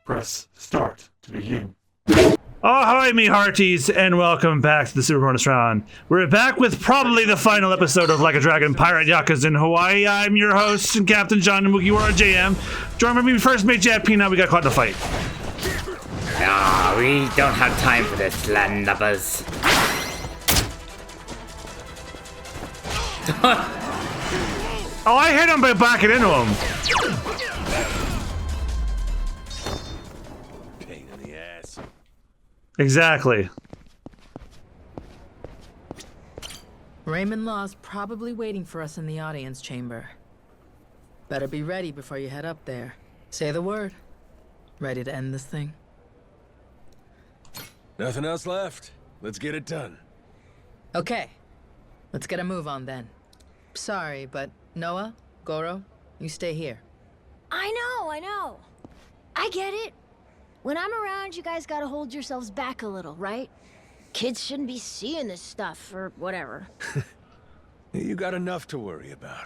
Press start to begin. Ahoy, me hearties, and welcome back to the Super Bonus Round. We're back with probably the final episode of Like a Dragon Pirate Yakuza in Hawaii. I'm your host and Captain John Mugiwara JM. Join me, we first made Jap Peanut, we got caught in a fight. No, we don't have time for this, landlubbers. Oh, I hit him by backing into him. Pain in the ass. Exactly. Raymond Law's probably waiting for us in the audience chamber. Better be ready before you head up there. Say the word. Ready to end this thing? Nothing else left. Let's get it done. Okay. Let's get a move on then. Sorry, but Noah, Goro, you stay here. I know. I get it. When I'm around, you guys gotta hold yourselves back a little, right? Kids shouldn't be seeing this stuff, or whatever. You got enough to worry about.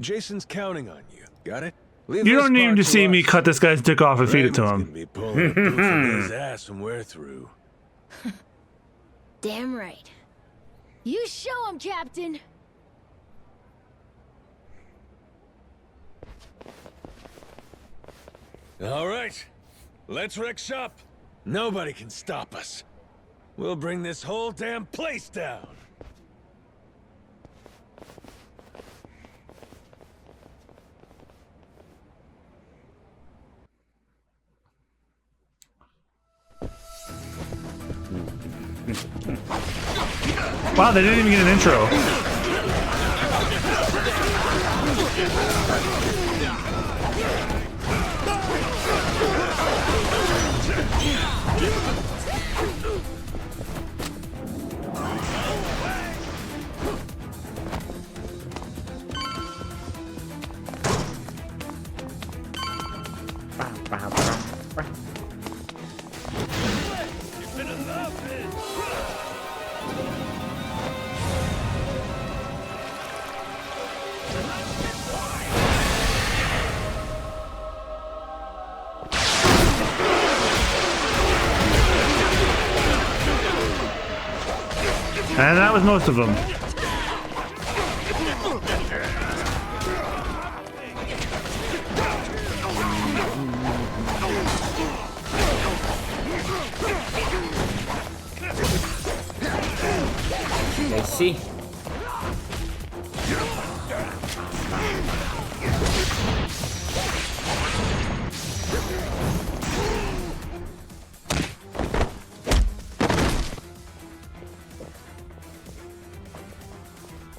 Jason's counting on you. Got it? Leave You this don't need part to see me us. cut this guy's dick off and feed it to Raymond's him. gonna be pulling a boot from his ass when we're through. Damn right. You show him, Captain. All right, let's wreck shop. Nobody can stop us. We'll bring this whole damn place down. Wow, they didn't even get an intro. And that was most of them. I see.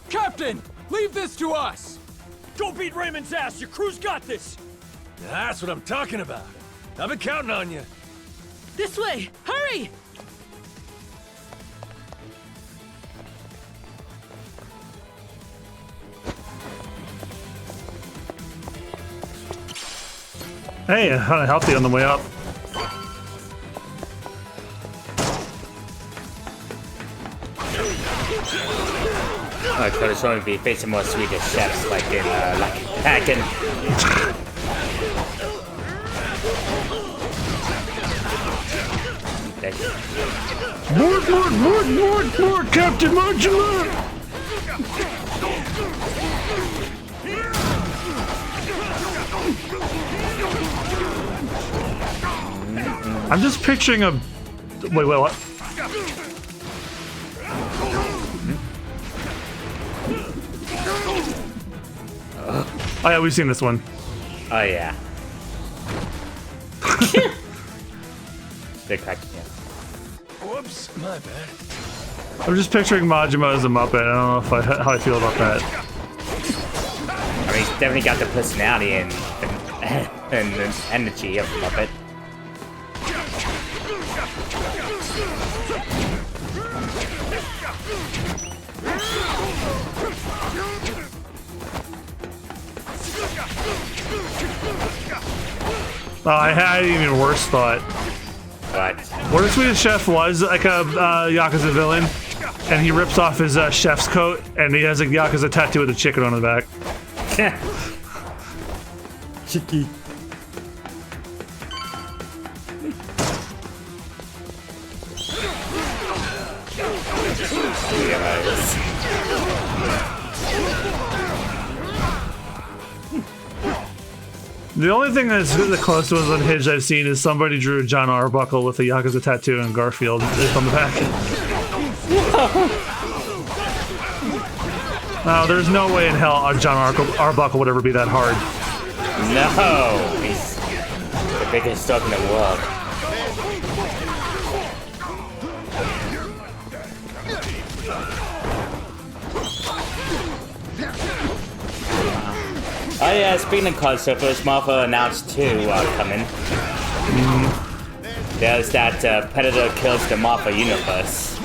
Captain, leave this to us! Go beat Raymond's ass, your crew's got this! That's what I'm talking about. I've been counting on you. This way! Hurry! Hey, kind of healthy on the way up. I could have shown be facing more Swedish chefs like in like Packin. More, Captain Majima! I'm just picturing a... Wait, what? Oh yeah, we've seen this one. Oh yeah. Big crack, yeah. Whoops, my bad. I'm just picturing Majima as a Muppet. I don't know how I feel about that. I mean, he's definitely got the personality and the energy of a Muppet. Oh, I had an even worse thought. But What if Swedish Chef was like a Yakuza villain, and he rips off his chef's coat, and he has a Yakuza tattoo with a chicken on the back? Chicky. realize. The only thing that's the closest unhinged I've seen is somebody drew John Arbuckle with a Yakuza tattoo and Garfield is on the back. No, there's no way in hell John Arbuckle would ever be that hard. No! He's the biggest dog in the world. Oh yeah, speaking of crossovers, Marvel announced 2 are coming. There's that Predator kills the Marvel universe.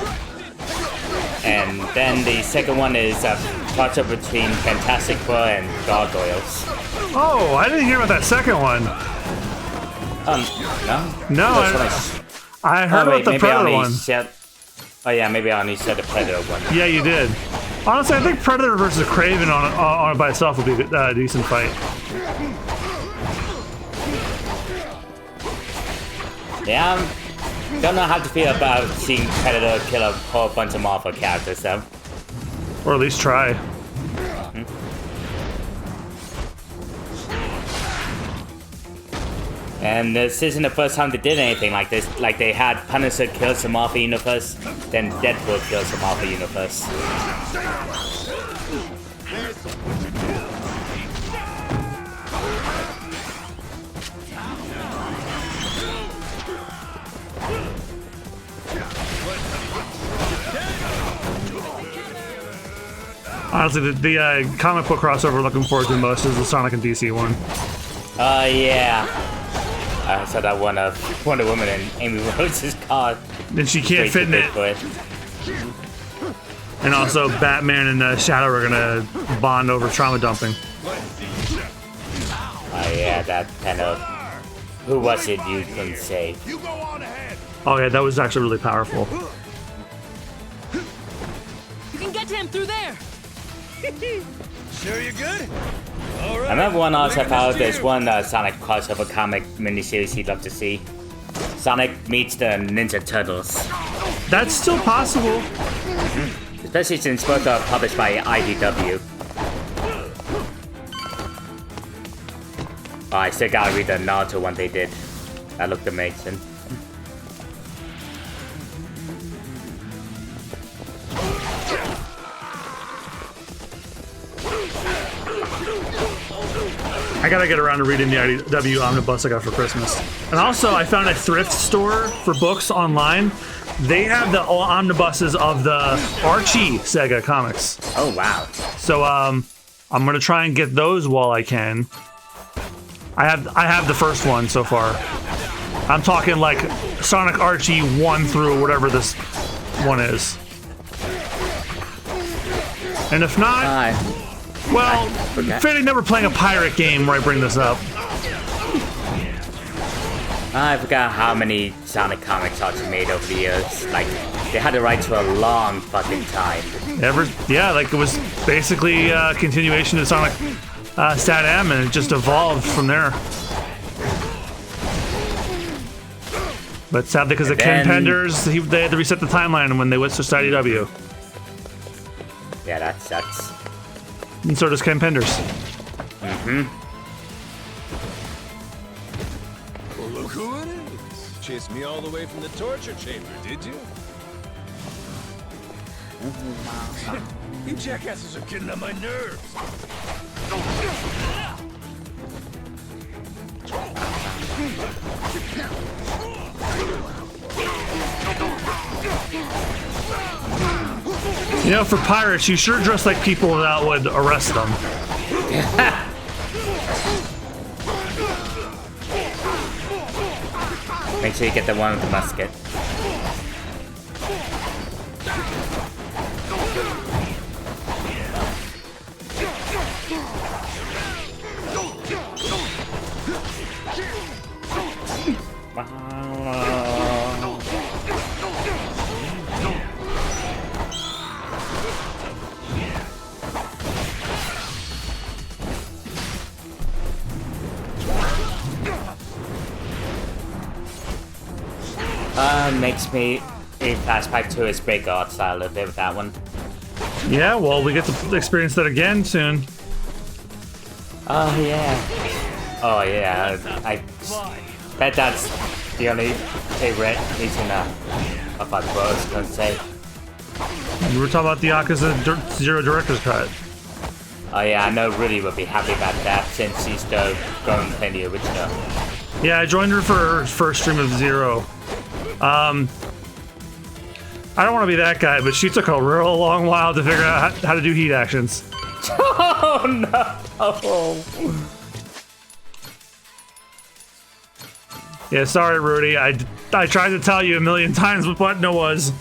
And then the second one is a crossover between Fantastic Four and Gargoyles. Oh, I didn't hear about that second one. No? No, I heard about the Predator one. Oh yeah, maybe I only said the Predator one. Yeah, you did. Honestly, I think Predator versus Kraven on it by itself would be a decent fight. Yeah, don't know how to feel about seeing Predator kill a whole bunch of Marvel characters though. Or at least try. And this isn't the first time they did anything like this. Like they had Punisher kills the Marvel universe, then Deadpool kills the Marvel universe. Honestly, the comic book crossover we're looking forward to most is the Sonic and DC one. Yeah. I saw that one of Wonder Woman and Amy Rose's car. And she can't fit in it. And also, Batman and Shadow are gonna bond over trauma dumping. Oh yeah, that kind of. Who was it you couldn't say? Oh yeah, that was actually really powerful. You can get to him through there. Sure you're good? All right. I remember one also found there's one Sonic crossover comic miniseries you'd love to see. Sonic meets the Ninja Turtles. That's still possible. Especially since both are published by IDW. Oh, I still gotta read the Naruto one they did. That looked amazing. I gotta get around to reading the IDW omnibus I got for Christmas. And also, I found a thrift store for books online. They have the omnibuses of the Archie Sega comics. Oh wow! So I'm gonna try and get those while I can. I have the first one so far. I'm talking like Sonic Archie 1 through whatever this one is. And if not, well, fitting never playing a pirate game where I bring this up. I forgot how many Sonic comics Archie made over the years. Like, they had the rights for a long fucking time. Yeah, like it was basically a continuation of Sonic Stat M, and it just evolved from there. But sadly, because of Ken Penders, they had to reset the timeline when they went to IDW. Yeah, that sucks. And so does Ken Penders. Well, look who it is. Chased me all the way from the torture chamber, did you? You jackasses are getting on my nerves. You know, for pirates, you sure dress like people that would arrest them. Make sure you get the one with the musket. Makes me a flashback to his break art style a little bit with that one. Yeah, well, we get to experience that again soon. Oh yeah. Oh yeah. I bet that's the only favorite reason of what I was gonna say. We were talking about the Yakuza Zero Director's Cut. Oh yeah, I know Rudy would be happy about that since he's still going to play the original. Yeah, I joined her for her first stream of Zero. I don't want to be that guy, but she took a real long while to figure out how to do heat actions. Oh no! Yeah, sorry, Rudy. I tried to tell you a million times what button it was.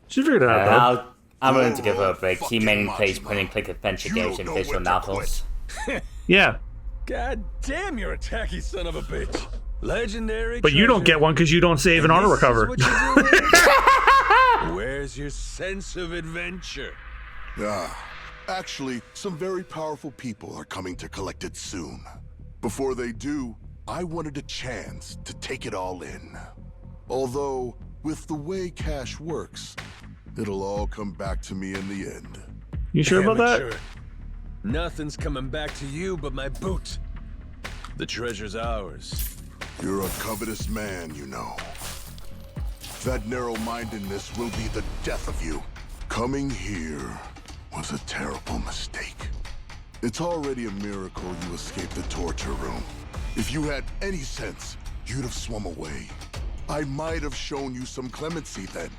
She figured it out, though. I'm willing to give her a break. He mainly plays point-and-click adventure games and visual novels. Yeah. God damn, you're a tacky son of a bitch. Legendary. But you don't get one because you don't save and auto recover. Where's your sense of adventure? Actually, some very powerful people are coming to collect it soon. Before they do, I wanted a chance to take it all in. Although, with the way cash works, it'll all come back to me in the end. You sure about that? Nothing's coming back to you but my boot. The treasure's ours. You're a covetous man, you know. That narrow-mindedness will be the death of you. Coming here was a terrible mistake. It's already a miracle you escaped the torture room. If you had any sense, you'd have swum away. I might have shown you some clemency then.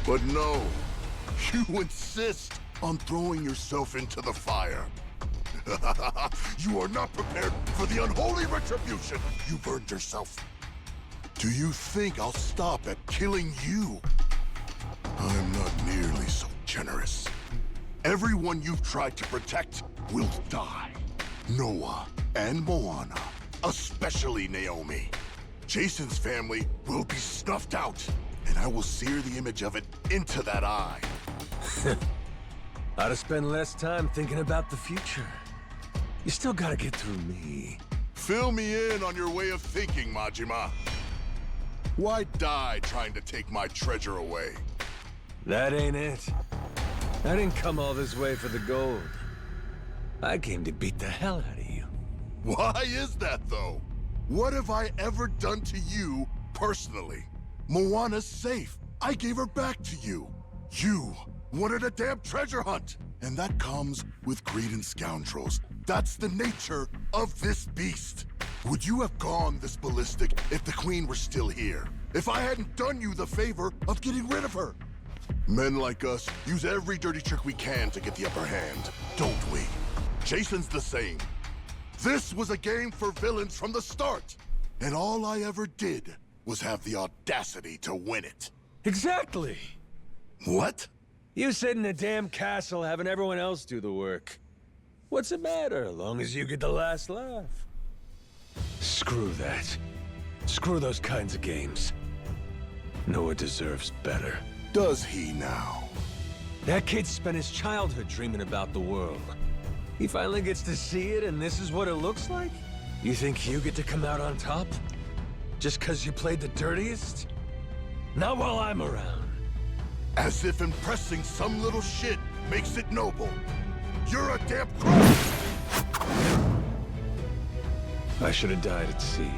But no, you insist on throwing yourself into the fire. You are not prepared for the unholy retribution you've earned yourself. Do you think I'll stop at killing you? I'm not nearly so generous. Everyone you've tried to protect will die. Noah and Moana, especially Naomi. Jason's family will be snuffed out, and I will sear the image of it into that eye. Ought to spend less time thinking about the future. You still gotta get through me. Fill me in on your way of thinking, Majima. Why die trying to take my treasure away? That ain't it. I didn't come all this way for the gold. I came to beat the hell out of you. Why is that, though? What have I ever done to you, personally? Moana's safe. I gave her back to you. You wanted a damn treasure hunt. And that comes with greed and scoundrels. That's the nature of this beast. Would you have gone this ballistic if the Queen were still here? If I hadn't done you the favor of getting rid of her? Men like us use every dirty trick we can to get the upper hand, don't we? Jason's the same. This was a game for villains from the start. And all I ever did was have the audacity to win it. Exactly. What? You sit in a damn castle having everyone else do the work. What's the matter, as long as you get the last laugh? Screw that. Screw those kinds of games. Noah deserves better. Does he now? That kid spent his childhood dreaming about the world. He finally gets to see it, and this is what it looks like? You think you get to come out on top? Just because you played the dirtiest? Not while I'm around. As if impressing some little shit makes it noble. You're a damn crook! I should have died at sea.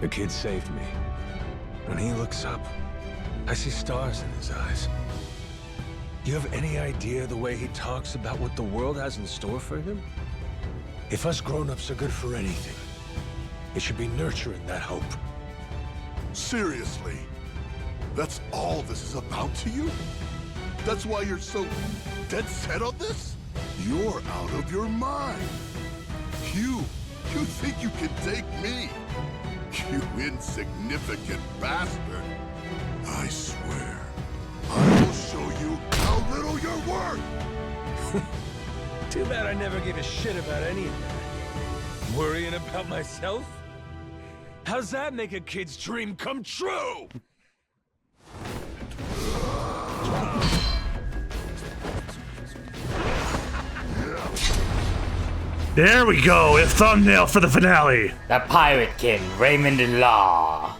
The kid saved me. When he looks up, I see stars in his eyes. You have any idea the way he talks about what the world has in store for him? If us grown-ups are good for anything, it should be nurturing that hope. Seriously? That's all this is about to you? That's why you're so dead set on this? You're out of your mind. You think you can take me? You insignificant bastard. I swear, I will show you how little you're worth. Too bad I never gave a shit about any of that. Worrying about myself? How's that make a kid's dream come true? There we go, a thumbnail for the finale. The Pirate King, Raymond Law.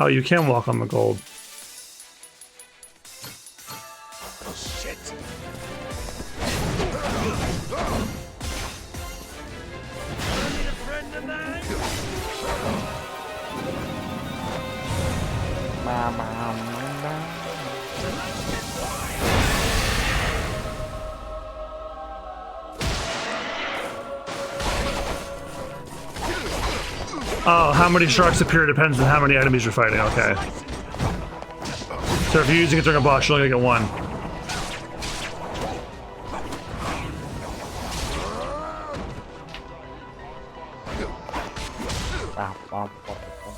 Oh, you can walk on the gold. Oh, how many sharks appear depends on how many enemies you're fighting. Okay. So if you're using it during a boss, you're only gonna get one.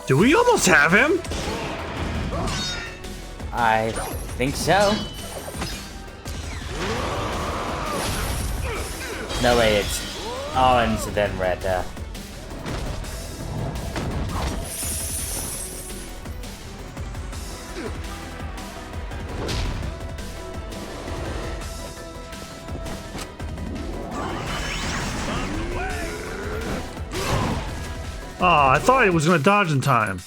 Do we almost have him? I think so. No way, it's orange then red. Oh, I thought it was gonna dodge in time.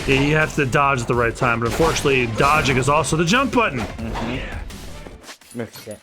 Yeah, you have to dodge at the right time, but unfortunately, dodging is also the jump button. Missed it.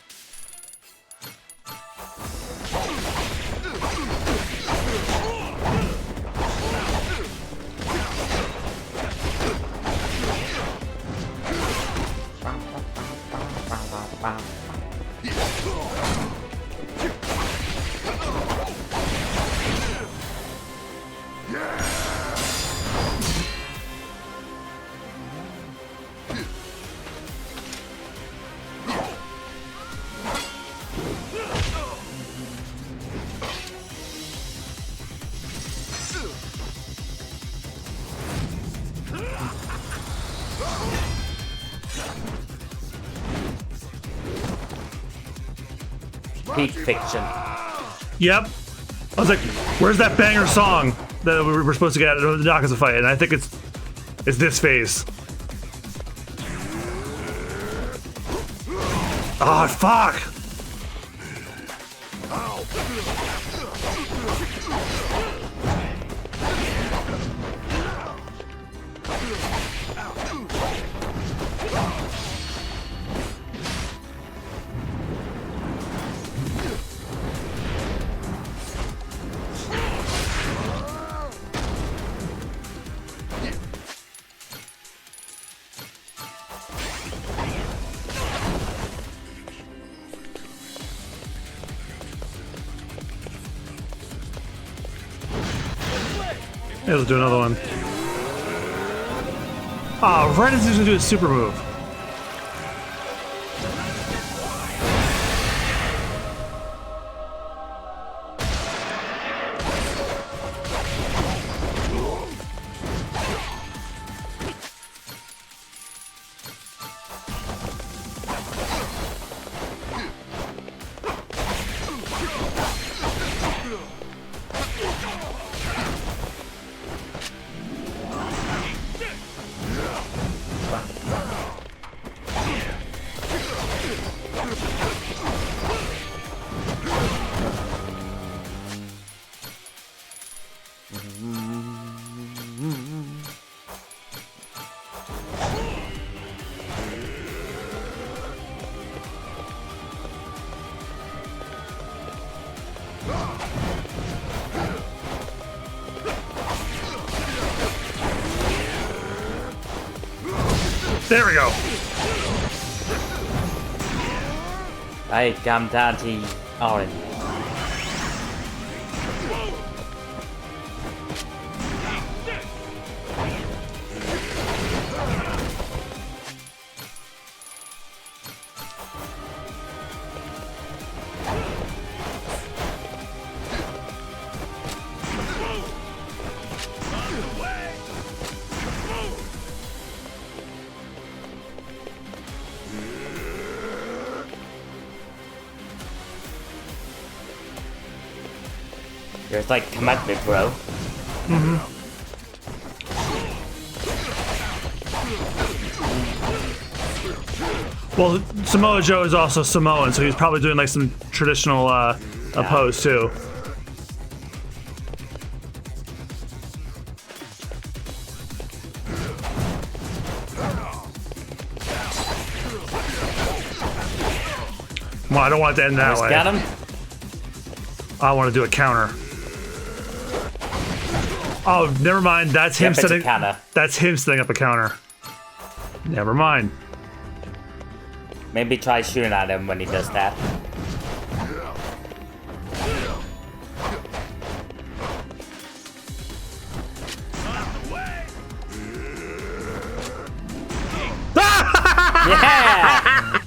Peak fiction. Yep. I was like, where's that banger song that we were supposed to get at the Yakuza fight? And I think it's this phase. Oh, fuck! Yeah, let's do another one. Oh, right as he's gonna do his super move. There we go. I come down to orange. It's like, come at me, bro. Well, Samoa Joe is also Samoan, so he's probably doing like some traditional pose too. Well, I don't want it to end that way. Got him? I want to do a counter. Oh, never mind. That's him setting. That's him setting up a counter. Never mind. Maybe try shooting at him when he does that. Yeah!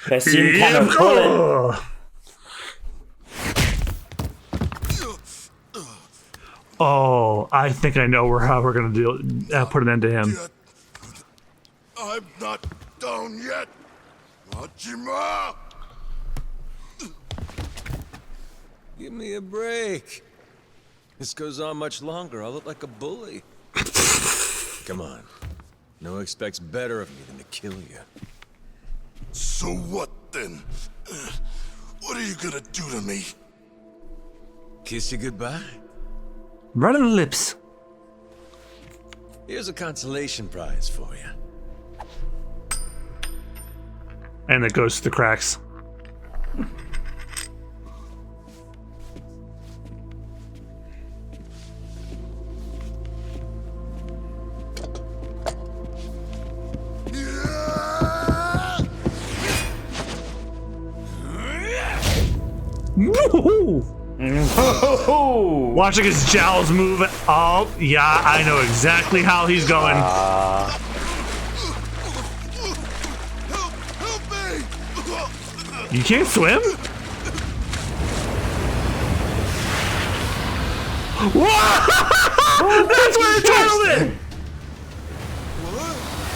They seem kind of cool. Oh, I think I know how we're gonna put an end to him. I'm not down yet. Majima! Give me a break. This goes on much longer, I'll look like a bully. Come on. Noah expects better of me than to kill you. So what then? What are you gonna do to me? Kiss you goodbye? Right on the lips. Here's a consolation prize for you. And it goes to the cracks. Woohoo! Watching his jowls move. Oh, yeah, I know exactly how he's going. Help me! You can't swim? Whoa! That's where it turtled it!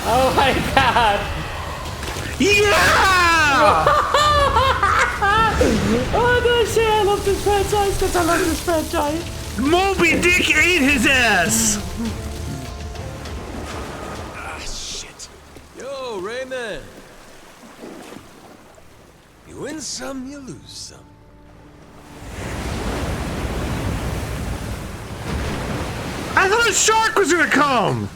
Oh my god! Yeah! Oh no shit, I love this franchise because I love this franchise. Moby Dick ate his ass! Ah, shit. Yo, Raymond. You win some, you lose some. I thought a shark was gonna come!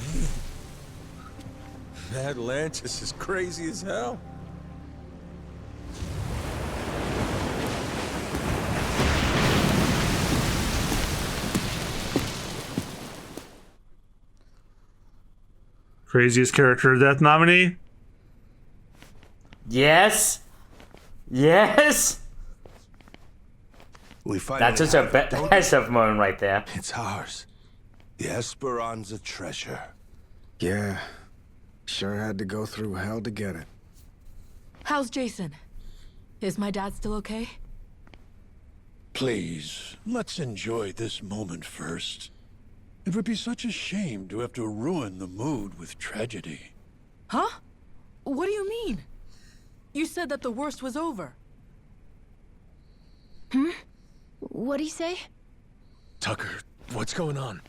Madlantis is crazy as hell. Craziest character of death nominee? Yes. Yes. We finally That's just a best of moment right there. It's ours. The Esperanza treasure. Yeah. Sure had to go through hell to get it. How's Jason? Is my dad still okay? Please, let's enjoy this moment first. It would be such a shame to have to ruin the mood with tragedy. Huh? What do you mean? You said that the worst was over. What'd he say? Tucker, what's going on?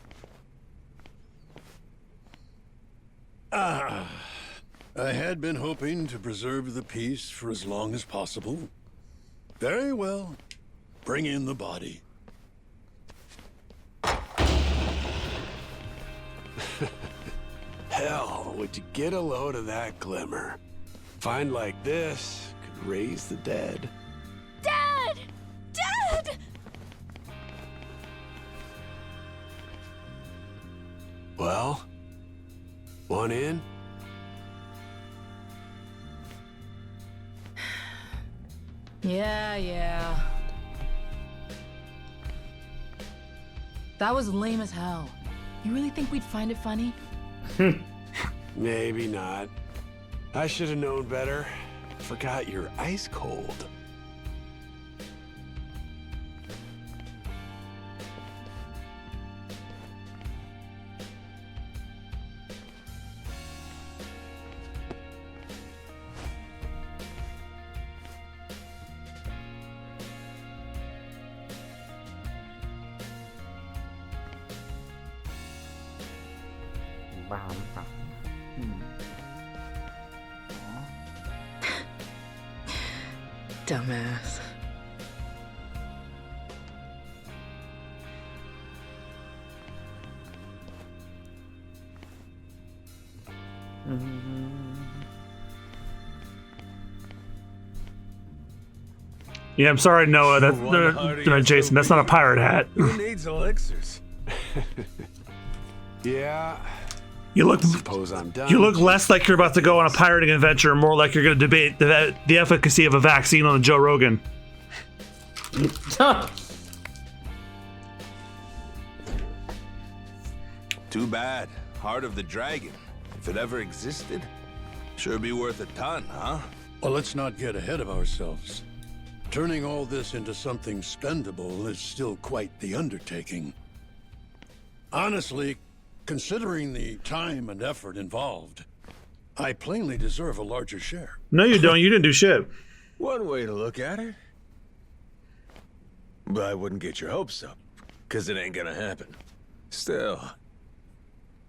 I had been hoping to preserve the peace for as long as possible. Very well. Bring in the body. Hell, would you get a load of that glimmer? Find like this could raise the dead. Dad! Dad! Well, Want in? Yeah. That was lame as hell. You really think we'd find it funny? Maybe not. I should have known better. Forgot you're ice cold. Dumbass. Yeah, I'm sorry, Noah. Jason, that's not a pirate hat. Who needs elixirs? Yeah. You look. Suppose I'm done. You look less like you're about to go on a pirating adventure, more like you're going to debate the efficacy of a vaccine on Joe Rogan. Too bad. Heart of the Dragon. If it ever existed, sure be worth a ton, huh? Well, let's not get ahead of ourselves. Turning all this into something spendable is still quite the undertaking. Honestly, considering the time and effort involved, I plainly deserve a larger share. No, you don't. You didn't do shit. One way to look at it. But I wouldn't get your hopes up, because it ain't gonna happen. Still,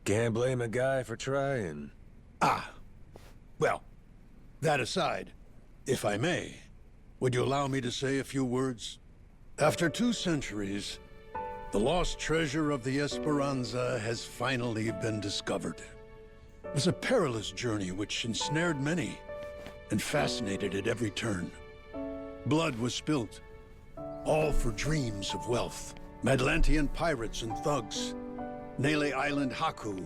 can't blame a guy for trying. Well, that aside, if I may, would you allow me to say a few words? After 2 centuries, the lost treasure of the Esperanza has finally been discovered. It was a perilous journey which ensnared many and fascinated at every turn. Blood was spilt, all for dreams of wealth. Madlantian pirates and thugs, Nele Island Haku,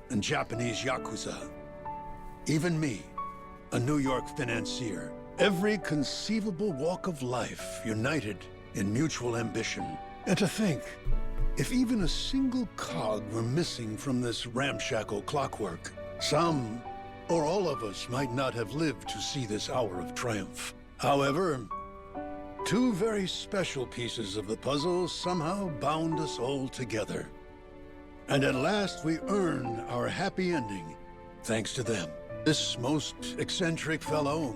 and Japanese Yakuza. Even me, a New York financier. Every conceivable walk of life united in mutual ambition. And to think, if even a single cog were missing from this ramshackle clockwork, some or all of us might not have lived to see this hour of triumph. However, 2 very special pieces of the puzzle somehow bound us all together. And at last we earn our happy ending, thanks to them. This most eccentric fellow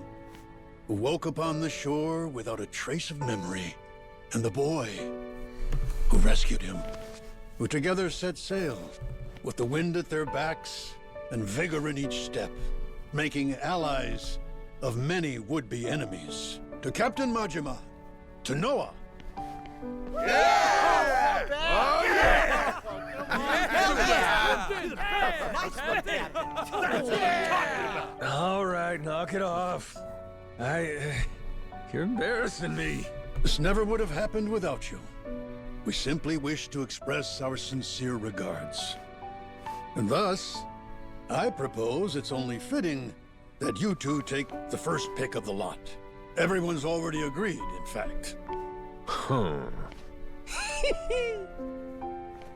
who woke upon the shore without a trace of memory, and the boy who rescued him, who together set sail with the wind at their backs and vigor in each step, making allies of many would-be enemies. To Captain Majima, to Noah. All right, knock it off. You're embarrassing me. This never would have happened without you. We simply wish to express our sincere regards. And thus, I propose it's only fitting that you 2 take the first pick of the lot. Everyone's already agreed, in fact.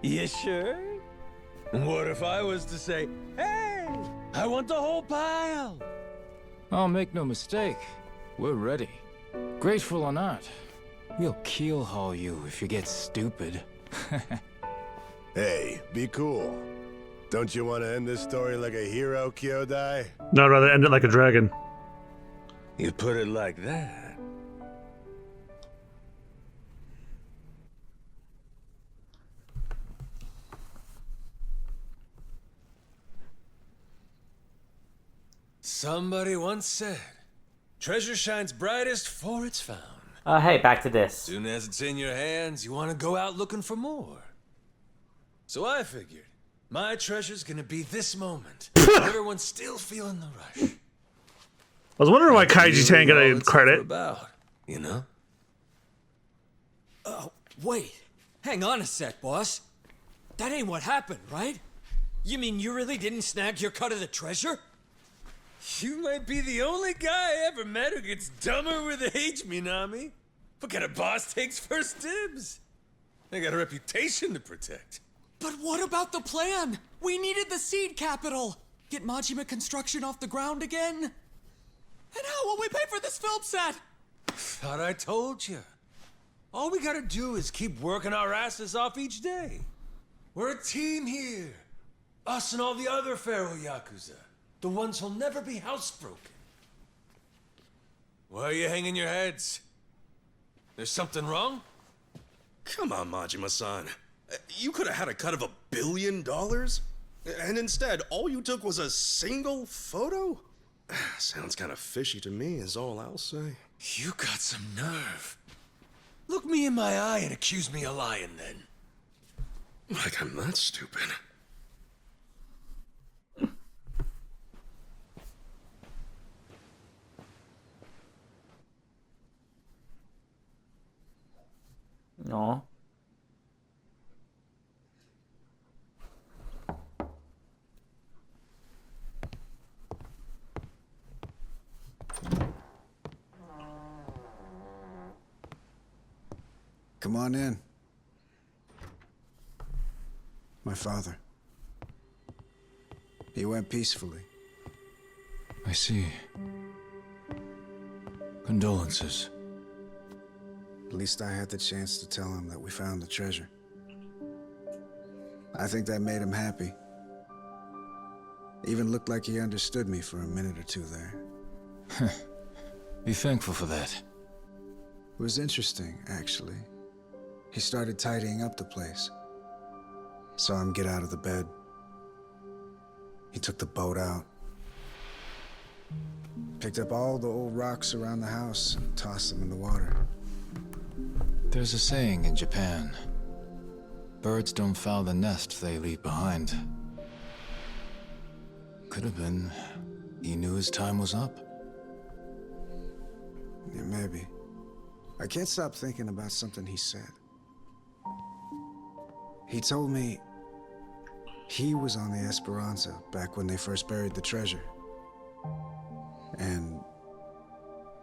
You sure? What if I was to say, hey, I want the whole pile? Oh, make no mistake. We're ready. Grateful or not, we'll keel-haul you if you get stupid. Hey, be cool. Don't you want to end this story like a hero, Kyodai? No, I'd rather end it like a dragon. You put it like that. Somebody once said, treasure shines brightest for it's found. Hey, back to this. Soon as it's in your hands, you want to go out looking for more. So I figured, my treasure's gonna be this moment. Everyone's still feeling the rush. I was wondering why Kaiji Tan got a credit. About, you know? Wait. Hang on a sec, boss. That ain't what happened, right? You mean you really didn't snag your cut of the treasure? You might be the only guy I ever met who gets dumber with age, Minami. What kind of boss takes first dibs? I got a reputation to protect. But what about the plan? We needed the seed capital. Get Majima construction off the ground again? And how will we pay for this film set? Thought I told you. All we gotta do is keep working our asses off each day. We're a team here. Us and all the other Pharaoh Yakuza. The ones who'll never be housebroken. Why are you hanging your heads? There's something wrong? Come on, Majima-san. You could have had a cut of $1 billion? And instead, all you took was a single photo? Sounds kind of fishy to me, is all I'll say. You got some nerve. Look me in my eye and accuse me of lying, then. Like I'm that stupid. No. Come on in. My father. He went peacefully. I see. Condolences. At least I had the chance to tell him that we found the treasure. I think that made him happy. Even looked like he understood me for a minute or two there. Be thankful for that. It was interesting, actually. He started tidying up the place. Saw him get out of the bed. He took the boat out. Picked up all the old rocks around the house and tossed them in the water. There's a saying in Japan. Birds don't foul the nest they leave behind. Could have been he knew his time was up. Yeah, maybe. I can't stop thinking about something he said. He told me he was on the Esperanza back when they first buried the treasure. And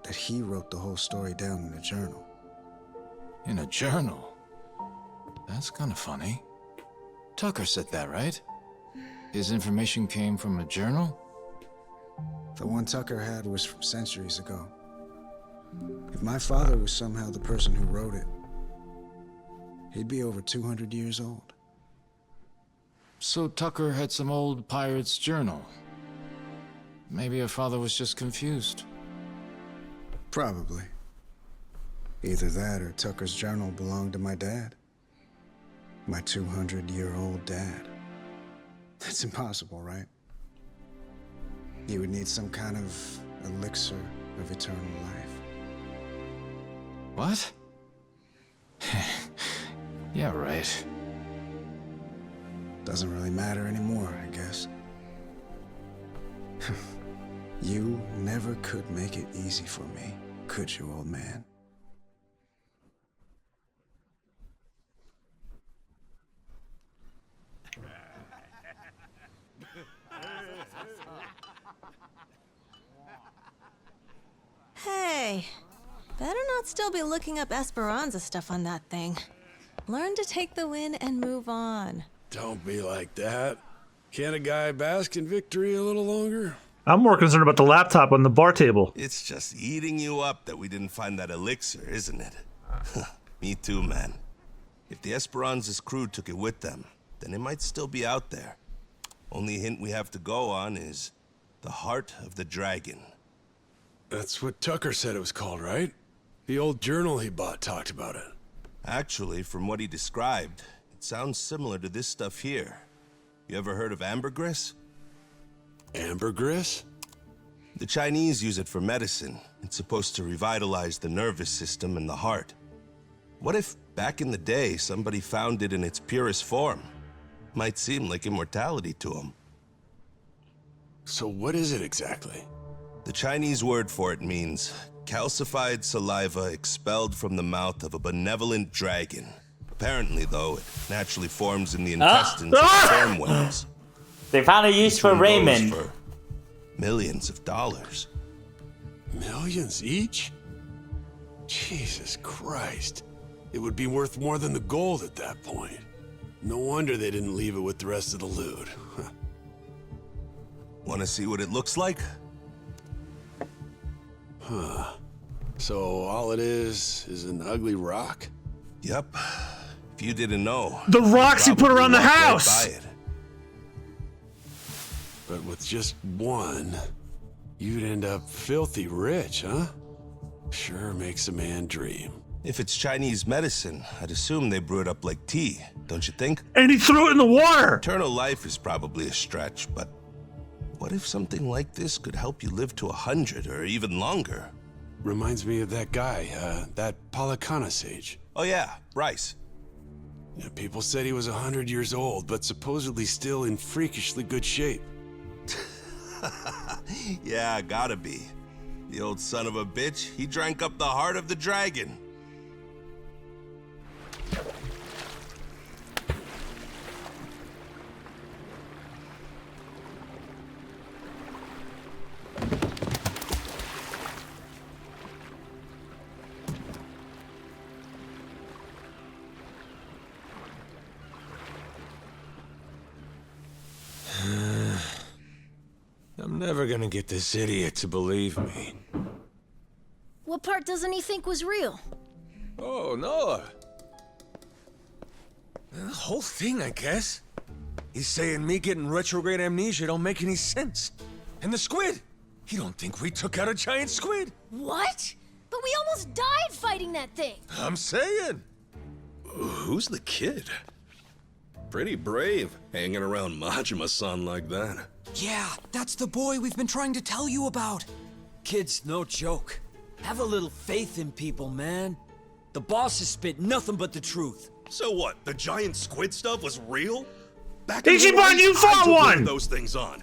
that he wrote the whole story down in a journal. In a journal? That's kind of funny. Tucker said that, right? His information came from a journal? The one Tucker had was from centuries ago. If my father was somehow the person who wrote it, he'd be over 200 years old. So Tucker had some old pirate's journal. Maybe your father was just confused. Probably. Either that or Tucker's journal belonged to my dad. My 200-year-old dad. That's impossible, right? He would need some kind of elixir of eternal life. What? Yeah, right. Doesn't really matter anymore, I guess. You never could make it easy for me, could you, old man? Hey, better not still be looking up Esperanza stuff on that thing. Learn to take the win and move on. Don't be like that. Can't a guy bask in victory a little longer? I'm more concerned about the laptop on the bar table. It's just eating you up that we didn't find that elixir, isn't it? Me too, man. If the Esperanza's crew took it with them, then it might still be out there. Only hint we have to go on is the Heart of the Dragon. That's what Tucker said it was called, right? The old journal he bought talked about it. Actually, from what he described, it sounds similar to this stuff here. You ever heard of ambergris? Ambergris? The Chinese use it for medicine. It's supposed to revitalize the nervous system and the heart. What if, back in the day, somebody found it in its purest form? Might seem like immortality to them. So what is it exactly? The Chinese word for it means calcified saliva expelled from the mouth of a benevolent dragon. Apparently, though, it naturally forms in the intestines of sperm whales. They found a use for Between Raymond. those for millions of dollars. Millions each? Jesus Christ. It would be worth more than the gold at that point. No wonder they didn't leave it with the rest of the loot. Want to see what it looks like? Huh. So all it is an ugly rock? Yep. If you didn't know. The rocks you put around the probably walked right house! by it. But with just one, you'd end up filthy rich, huh? Sure makes a man dream. If it's Chinese medicine, I'd assume they brew it up like tea, don't you think? And he threw it in the water! Eternal life is probably a stretch, but what if something like this could help you live to 100 or even longer? Reminds me of that guy, that Palekana sage. Oh yeah, Rice. Yeah, people said he was 100 years old, but supposedly still in freakishly good shape. Yeah, gotta be. The old son of a bitch, he drank up the heart of the dragon. I'm never gonna get this idiot to believe me. What part doesn't he think was real? Oh, Noah. The whole thing, I guess. He's saying me getting retrograde amnesia don't make any sense. And the squid! He don't think we took out a giant squid! What? But we almost died fighting that thing! I'm saying! Who's the kid? Pretty brave, hanging around Majima-san like that. Yeah, that's the boy we've been trying to tell you about. Kid's no joke. Have a little faith in people, man. The boss has spit nothing but the truth. So what, the giant squid stuff was real? Back Ichiban, you fought one! Those things on.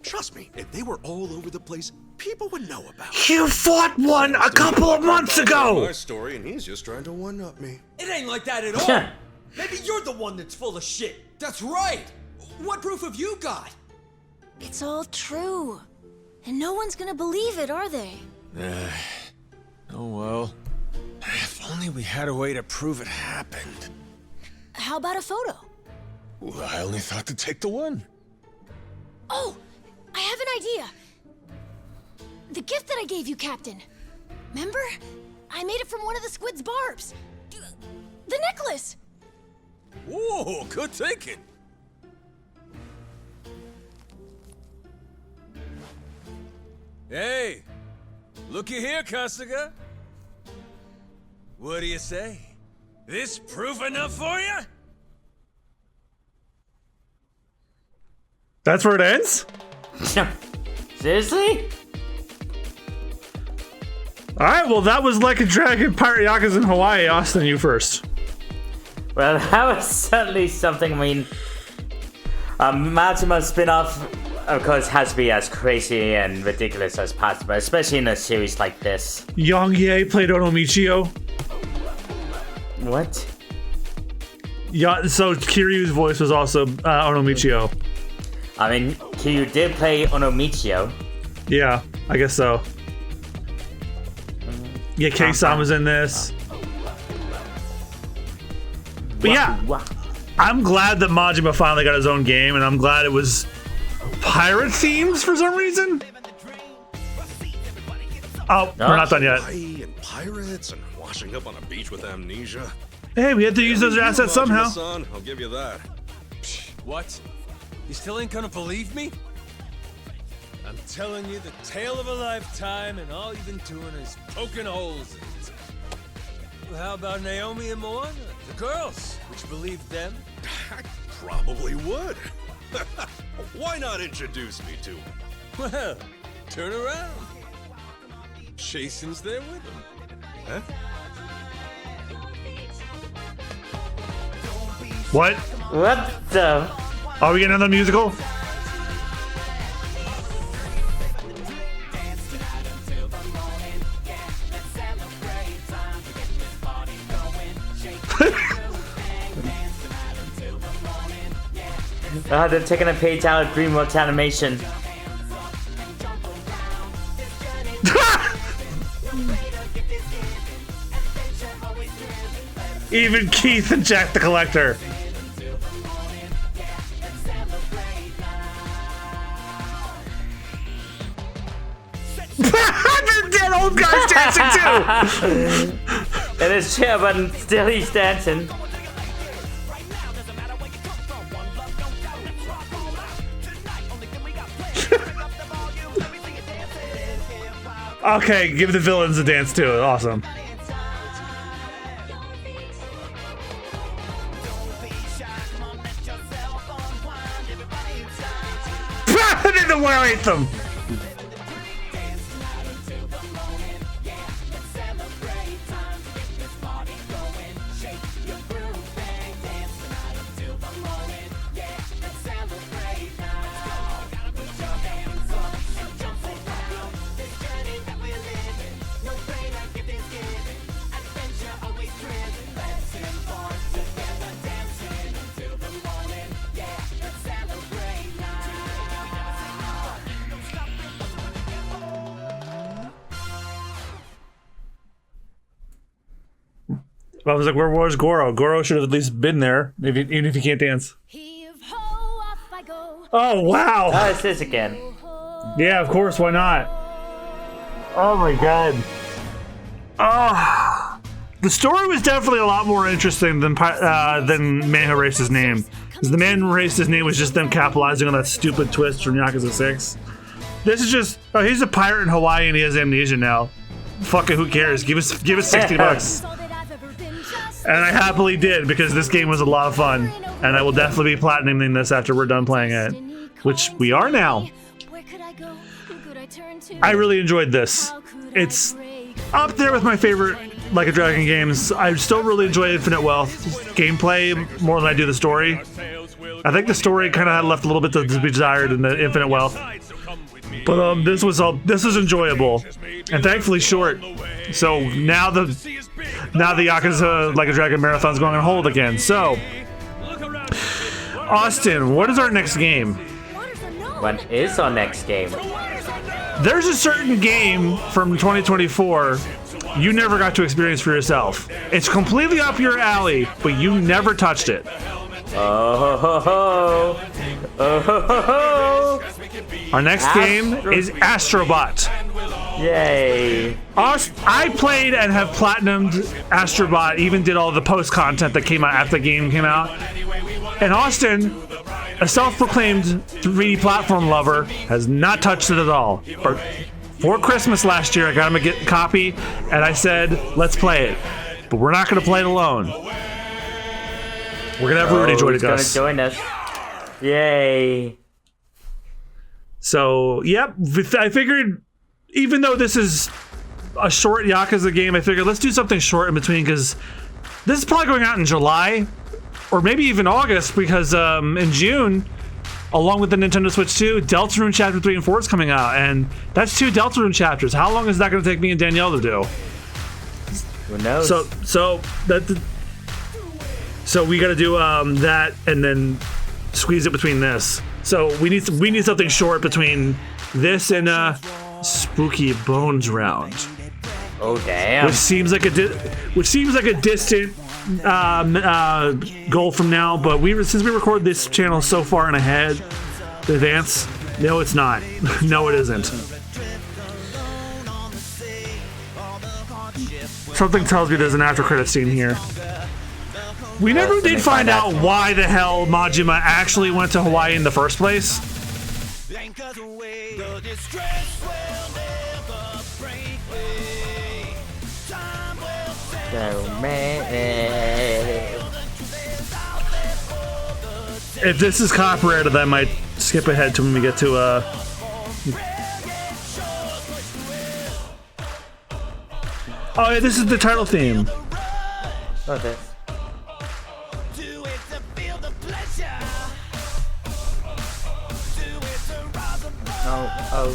Trust me, if they were all over the place, people would know about it. You fought one a couple of months ago! My story, and he's just trying to one-up me. It ain't like that at all. Maybe you're the one that's full of shit. That's right! What proof have you got? It's all true. And no one's gonna believe it, are they? Oh well. If only we had a way to prove it happened. How about a photo? Well, I only thought to take the one. Oh, I have an idea. The gift that I gave you, Captain. Remember? I made it from one of the squid's barbs. The necklace! Whoa, good thinking. Hey, looky here, Kasuga. What do you say? This proof enough for you? That's where it ends? Seriously? Alright, well that was Like a Dragon Pirate Yakuza in Hawaii. Austin, you first. Well, that was certainly something. I mean, Majima spin-off, of course, has to be as crazy and ridiculous as possible, especially in a series like this. Yang Ye played Onomichio. What? Yeah, so Kiryu's voice was also Onomichio. I mean, Kiryu did play Onomichio. Yeah, I guess so. Yeah, Kei-san was in this. But yeah, I'm glad that Majima finally got his own game, and I'm glad it was pirate themes for some reason. Oh, we're not done yet. Hawaii and pirates and washing up on a beach with amnesia. Hey, we had to use those assets somehow. Majima-san, I'll give you that. What? You still ain't gonna believe me? I'm telling you the tale of a lifetime, and all you've been doing is poking holes in it. Well, how about Naomi and Moana? The girls. Would you believe them? I probably would. Why not introduce me to him? Well, turn around. Jason's there with them. Huh? What? What the? Are we getting another musical? They're taking a page out of DreamWorks animation. Even Keith and Jack the Collector. The dead old guy's dancing too. In his chair, but still he's dancing. Okay, give the villains a dance too. Awesome. I didn't know where I ate them. I was like, where was Goro? Goro should have at least been there, even if he can't dance. Oh, wow. Oh, it's this again. Yeah, of course. Why not? Oh, my God. Oh, the story was definitely a lot more interesting than Man Who Erased His Name. Because the Man Who Erased His Name was just them capitalizing on that stupid twist from Yakuza 6. This is just, oh, he's a pirate in Hawaii and he has amnesia now. Fuck it, who cares? Give us $60. And I happily did, because this game was a lot of fun. And I will definitely be platinuming this after we're done playing it. Which we are now. I really enjoyed this. It's up there with my favorite Like a Dragon games. I still really enjoy Infinite Wealth gameplay more than I do the story. I think the story kind of left a little bit to be desired in the Infinite Wealth. But this was enjoyable. And thankfully short. So now the Yakuza Like a Dragon marathon's going on hold again. So, Austin, what is our next game? What is our next game? There's a certain game from 2024 you never got to experience for yourself. It's completely up your alley, but you never touched it. Oh ho ho! Oh ho ho ho! Our next game is Astrobot. Yay! I played and have platinumed Astrobot, even did all the post content that came out after the game came out. And Austin, a self-proclaimed 3D platform lover, has not touched it at all. For Christmas last year, I got him a copy, and I said, let's play it. But we're not going to play it alone. We're going to have Rudy join us. He's going to join us. Yay! So, yep, I figured, even though this is a short Yakuza game, I figured let's do something short in between, because this is probably going out in July, or maybe even August, because in June, along with the Nintendo Switch 2, Deltarune Chapter 3 and 4 is coming out, and that's 2 Deltarune chapters. How long is that going to take me and Danielle to do? Who knows? So we got to do that, and then squeeze it between this. So we need something short between this and Spooky Bones round. Oh damn! Which seems like a distant goal from now, but since we record this channel so far in advance, no, it's not. No, it isn't. Something tells me there's an after credit scene here. We never did find out why the hell Majima actually went to Hawaii in the first place. If this is copyrighted, I might skip ahead to when we get to Oh yeah, this is the title theme. Okay. Oh.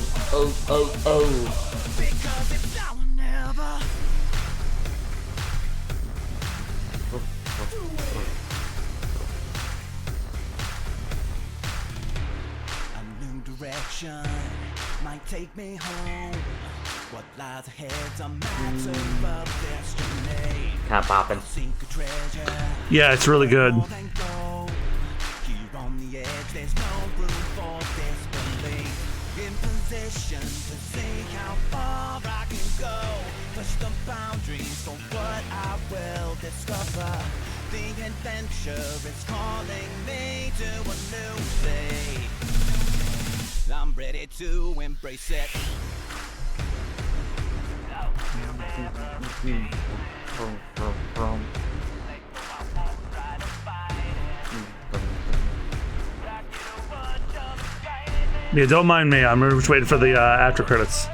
direction might take me home. What lies ahead's a matter of destiny. Kind of popping. Yeah, it's really good. Here on the edge, there's no room for disbelief. In position to see how far I can go. Push the boundaries for what I will discover. The adventure is calling me to a new sea. I'm ready to embrace it. Yeah, don't mind me. I'm just waiting for the after credits.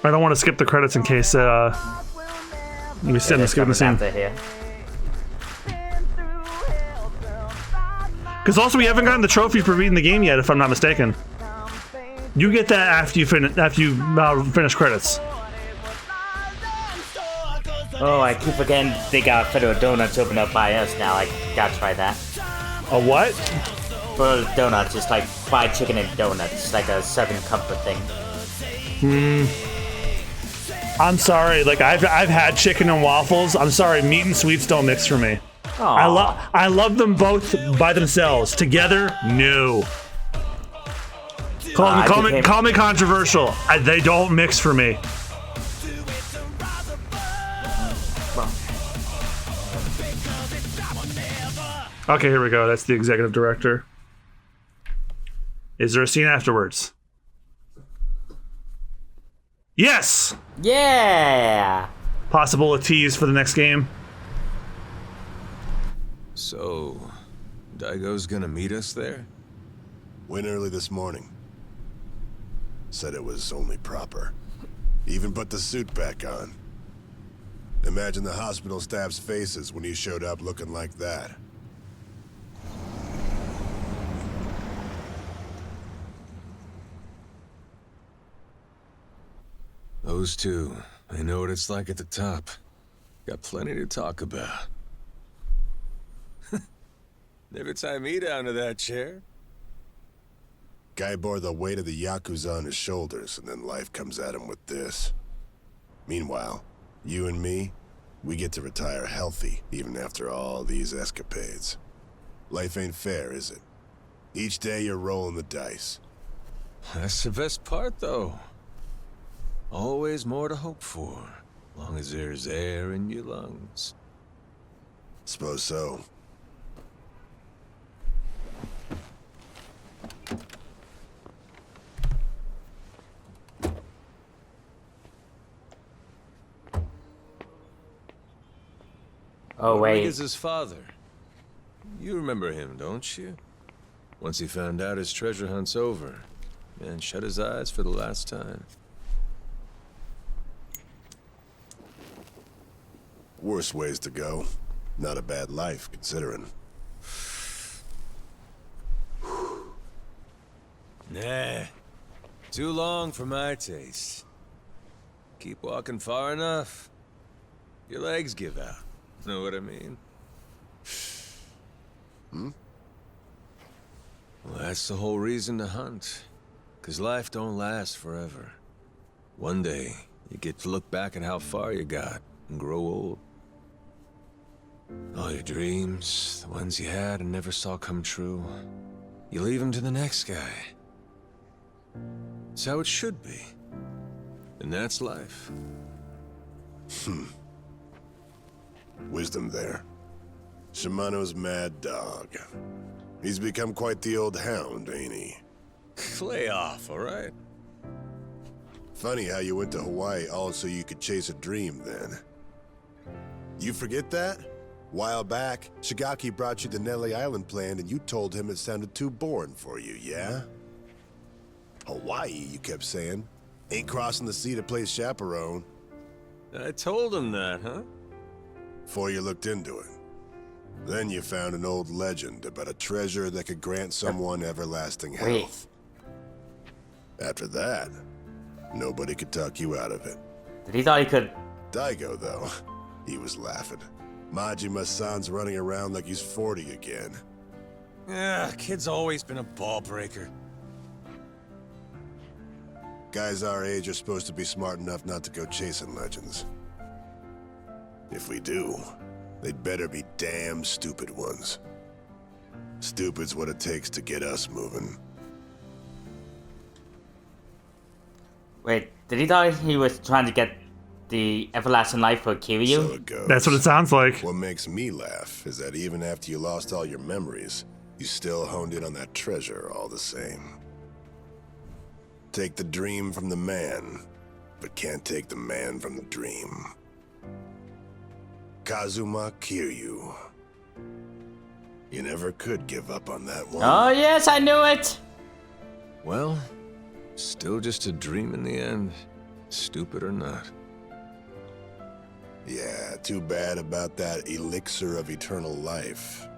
I don't want to skip the credits in case we send the skip the scene. Because also we haven't gotten the trophy for beating the game yet, if I'm not mistaken. You get that after you finish credits. Oh, I keep forgetting they got federal donuts open up by us now. I gotta try that. A what? Federal donuts, just like fried chicken and donuts, like a Southern comfort thing. I'm sorry, like I've had chicken and waffles. I'm sorry, meat and sweets don't mix for me. I love them both by themselves. Together, no. Call me controversial. They don't mix for me. Okay, here we go. That's the executive director. Is there a scene afterwards? Yes! Yeah! Possible a tease for the next game. So, Daigo's gonna meet us there? Went early this morning. Said it was only proper. Even put the suit back on. Imagine the hospital staff's faces when he showed up looking like that. Those two, I know what it's like at the top. Got plenty to talk about. Never tie me down to that chair. Guy bore the weight of the Yakuza on his shoulders, and then life comes at him with this. Meanwhile, you and me, we get to retire healthy, even after all these escapades. Life ain't fair, is it? Each day you're rolling the dice. That's the best part, though. Always more to hope for, long as there's air in your lungs. Suppose so. Oh, wait. Rodriguez's his father. You remember him, don't you? Once he found out his treasure hunt's over, and shut his eyes for the last time. Worse ways to go. Not a bad life, considering. Nah. Too long for my taste. Keep walking far enough, your legs give out. Know what I mean? Well, that's the whole reason to hunt. 'Cause life don't last forever. One day, you get to look back at how far you got and grow old. All your dreams, the ones you had and never saw come true, you leave them to the next guy. It's how it should be. And that's life. Wisdom there. Shimano's mad dog. He's become quite the old hound, ain't he? Lay off, all right? Funny how you went to Hawaii all so you could chase a dream then. You forget that? While back, Shigaki brought you the Nele Island plan and you told him it sounded too boring for you, yeah? Hawaii, you kept saying. Ain't crossing the sea to play chaperone. I told him that, huh? Before you looked into it. Then you found an old legend about a treasure that could grant someone everlasting health. After that, nobody could talk you out of it. Did he thought he could? Daigo, though, he was laughing. Majima-san's running around like he's 40 again. Yeah, kid's always been a ball breaker. Guys our age are supposed to be smart enough not to go chasing legends. If we do, they'd better be damn stupid ones. Stupid's what it takes to get us moving. Wait, did he thought he was trying to get the everlasting life for Kiryu? So it goes. That's what it sounds like. What makes me laugh is that even after you lost all your memories, you still honed in on that treasure all the same. Take the dream from the man, but can't take the man from the dream. Kazuma Kiryu. You never could give up on that one. Oh yes, I knew it! Well, still just a dream in the end, stupid or not. Yeah, too bad about that elixir of eternal life.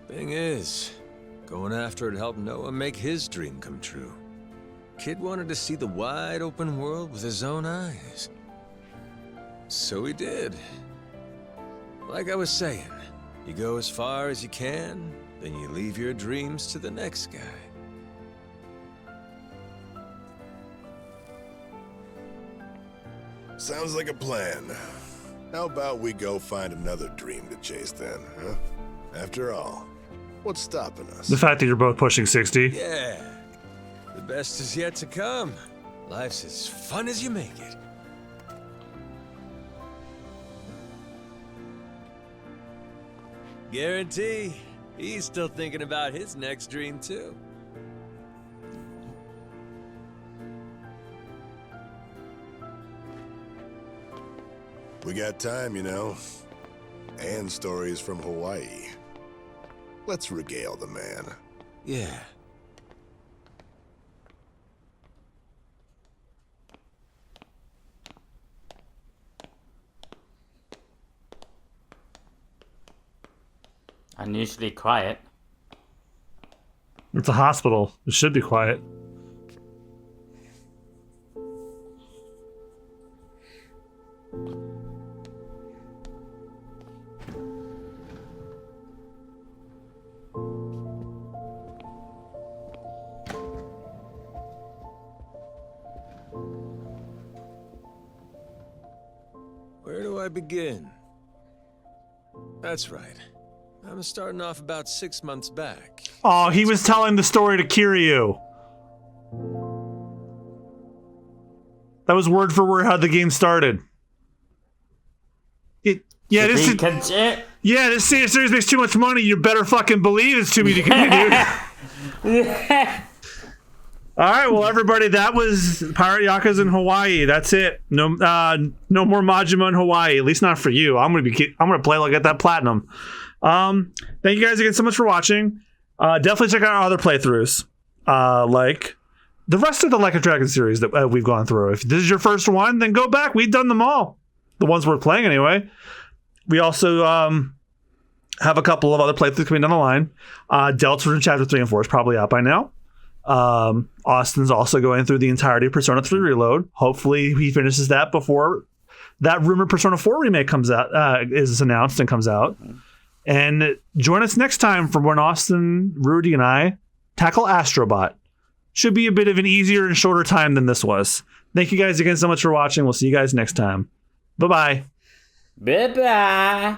Thing is, going after it helped Noah make his dream come true. Kid wanted to see the wide open world with his own eyes. So he did. Like I was saying, you go as far as you can, then you leave your dreams to the next guy. Sounds like a plan. How about we go find another dream to chase then, huh? After all, what's stopping us? The fact that you're both pushing 60. Yeah, the best is yet to come. Life's as fun as you make it. Guarantee he's still thinking about his next dream too. We got time, you know. And stories from Hawaii. Let's regale the man. Yeah. Unusually quiet. It's a hospital. It should be quiet. Where do I begin? That's right. I'm starting off about 6 months back. Oh, he was telling the story to Kiryu. That was word for word how the game started. This series makes too much money. You better fucking believe it's to be continued. All right, well, everybody, that was Pirate Yakuza in Hawaii. That's it. No more Majima in Hawaii. At least not for you. I'm gonna play like at that platinum. Thank you guys again so much for watching. Definitely check out our other playthroughs, like the rest of the Like a Dragon series that we've gone through. If this is your first one, then go back. We've done them all, the ones we're playing anyway. We also have a couple of other playthroughs coming down the line. Delta from Chapter 3 and 4 is probably out by now. Austin's also going through the entirety of Persona 3 Reload. Hopefully he finishes that before that rumored Persona 4 remake comes out, is announced and comes out. And join us next time for when Austin, Rudy, and I tackle Astrobot. Should be a bit of an easier and shorter time than this was. Thank you guys again so much for watching. We'll see you guys next time. Bye-bye. Bye-bye.